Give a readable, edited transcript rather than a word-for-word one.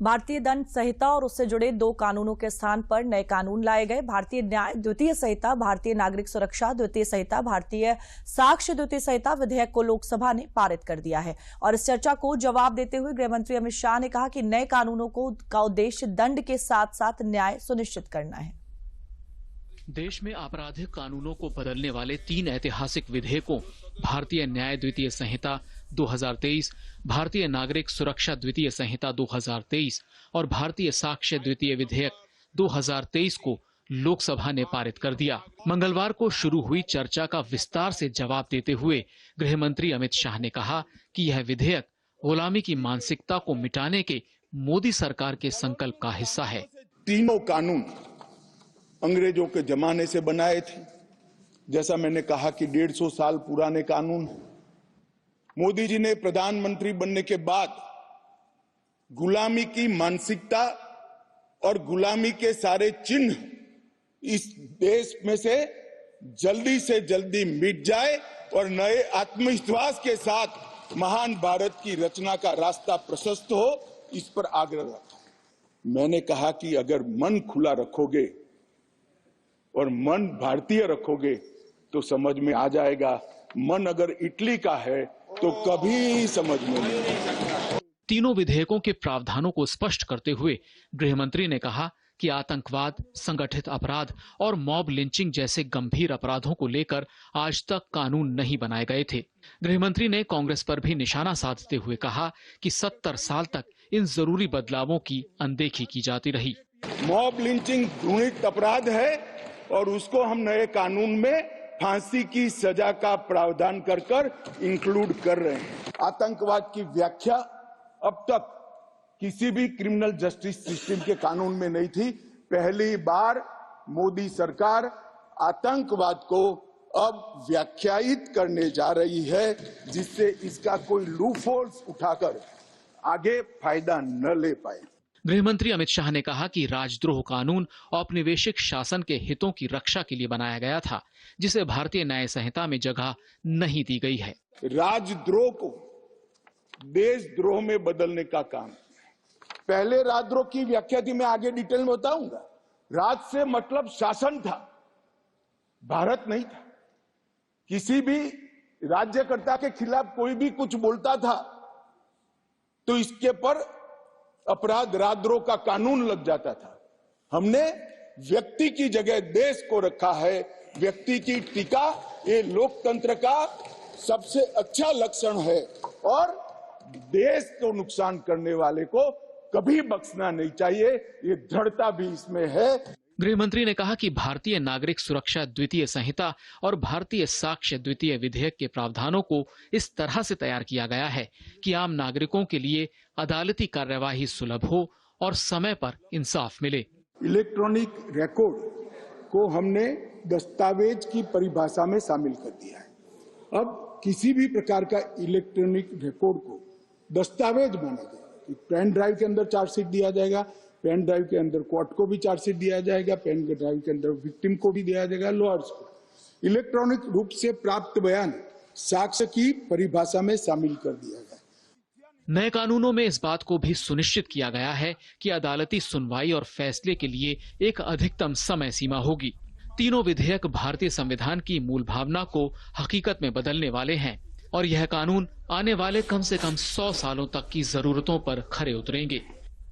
भारतीय दंड संहिता और उससे जुड़े 2 कानूनों के स्थान पर नए कानून लाए गए। भारतीय न्याय द्वितीय संहिता, भारतीय नागरिक सुरक्षा द्वितीय संहिता, भारतीय साक्ष्य द्वितीय संहिता विधेयक को लोकसभा ने पारित कर दिया है। और इस चर्चा को जवाब देते हुए गृहमंत्री अमित शाह ने कहा कि नए कानूनों का उद्देश्य दंड के साथ साथ न्याय सुनिश्चित करना है। देश में आपराधिक कानूनों को बदलने वाले 3 ऐतिहासिक विधेयकों भारतीय न्याय द्वितीय संहिता 2023, भारतीय नागरिक सुरक्षा द्वितीय संहिता 2023 और भारतीय साक्ष्य द्वितीय विधेयक 2023 को लोकसभा ने पारित कर दिया। मंगलवार को शुरू हुई चर्चा का विस्तार से जवाब देते हुए गृहमंत्री अमित शाह ने कहा कि यह विधेयक गुलामी की मानसिकता को मिटाने के मोदी सरकार के संकल्प का हिस्सा है। तीनों कानून अंग्रेजों के जमाने से बनाए थे। जैसा मैंने कहा कि 150 साल पुराने कानून हैं। मोदी जी ने प्रधानमंत्री बनने के बाद गुलामी की मानसिकता और गुलामी के सारे चिन्ह इस देश में से जल्दी मिट जाए और नए आत्मविश्वास के साथ महान भारत की रचना का रास्ता प्रशस्त हो, इस पर आग्रह रखा। मैंने कहा कि अगर मन खुला रखोगे और मन भारतीय रखोगे तो समझ में आ जाएगा, मन अगर इटली का है तो कभी समझ में नहीं आएगा। तीनों विधेयकों के प्रावधानों को स्पष्ट करते हुए गृहमंत्री ने कहा कि आतंकवाद, संगठित अपराध और मॉब लिंचिंग जैसे गंभीर अपराधों को लेकर आज तक कानून नहीं बनाए गए थे। गृहमंत्री ने कांग्रेस पर भी निशाना साधते हुए कहा कि 70 साल तक इन जरूरी बदलावों की अनदेखी की जाती रही। मॉब लिंचिंग घृणित अपराध है और उसको हम नए कानून में फांसी की सजा का प्रावधान कर इंक्लूड कर रहे हैं। आतंकवाद की व्याख्या अब तक किसी भी क्रिमिनल जस्टिस सिस्टम के कानून में नहीं थी। पहली बार मोदी सरकार आतंकवाद को अब व्याख्यायित करने जा रही है, जिससे इसका कोई लूपहोल्स उठाकर आगे फायदा न ले पाए। गृहमंत्री अमित शाह ने कहा कि राजद्रोह कानून औपनिवेशिक शासन के हितों की रक्षा के लिए बनाया गया था, जिसे भारतीय न्याय संहिता में जगह नहीं दी गई है। राजद्रोह को देशद्रोह में बदलने का काम। पहले राजद्रोह की व्याख्या थी, मैं आगे डिटेल में बताऊंगा। राज से मतलब शासन था, भारत नहीं था। किसी भी राज्यकर्ता के खिलाफ कोई भी कुछ बोलता था तो इसके पर अपराध राजद्रोह का कानून लग जाता था। हमने व्यक्ति की जगह देश को रखा है। व्यक्ति की टीका ये लोकतंत्र का सबसे अच्छा लक्षण है और देश को नुकसान करने वाले को कभी बख्शना नहीं चाहिए, ये दृढ़ता भी इसमें है। गृहमंत्री ने कहा कि भारतीय नागरिक सुरक्षा द्वितीय संहिता और भारतीय साक्ष्य द्वितीय विधेयक के प्रावधानों को इस तरह से तैयार किया गया है कि आम नागरिकों के लिए अदालती कार्यवाही सुलभ हो और समय पर इंसाफ मिले। इलेक्ट्रॉनिक रिकॉर्ड को हमने दस्तावेज की परिभाषा में शामिल कर दिया है। अब किसी भी प्रकार का इलेक्ट्रॉनिक रिकॉर्ड को दस्तावेज माना जाएगा। पेन ड्राइव के अंदर चार्जशीट दिया जाएगा, पेन ड्राइव के अंदर कोर्ट को भी चार्जशीट दिया जाएगा, पेन ड्राइव के अंदर विक्टिम को भी दिया जाएगा, लॉयर्स को। इलेक्ट्रॉनिक रूप से प्राप्त बयान साक्ष्य की परिभाषा में शामिल कर दिया गया। नए कानूनों में इस बात को भी सुनिश्चित किया गया है कि अदालती सुनवाई और फैसले के लिए एक अधिकतम समय सीमा होगी। तीनों विधेयक भारतीय संविधान की मूल भावना को हकीकत में बदलने वाले हैं और यह कानून आने वाले कम से कम 100 सालों तक की जरूरतों पर खरे उतरेंगे।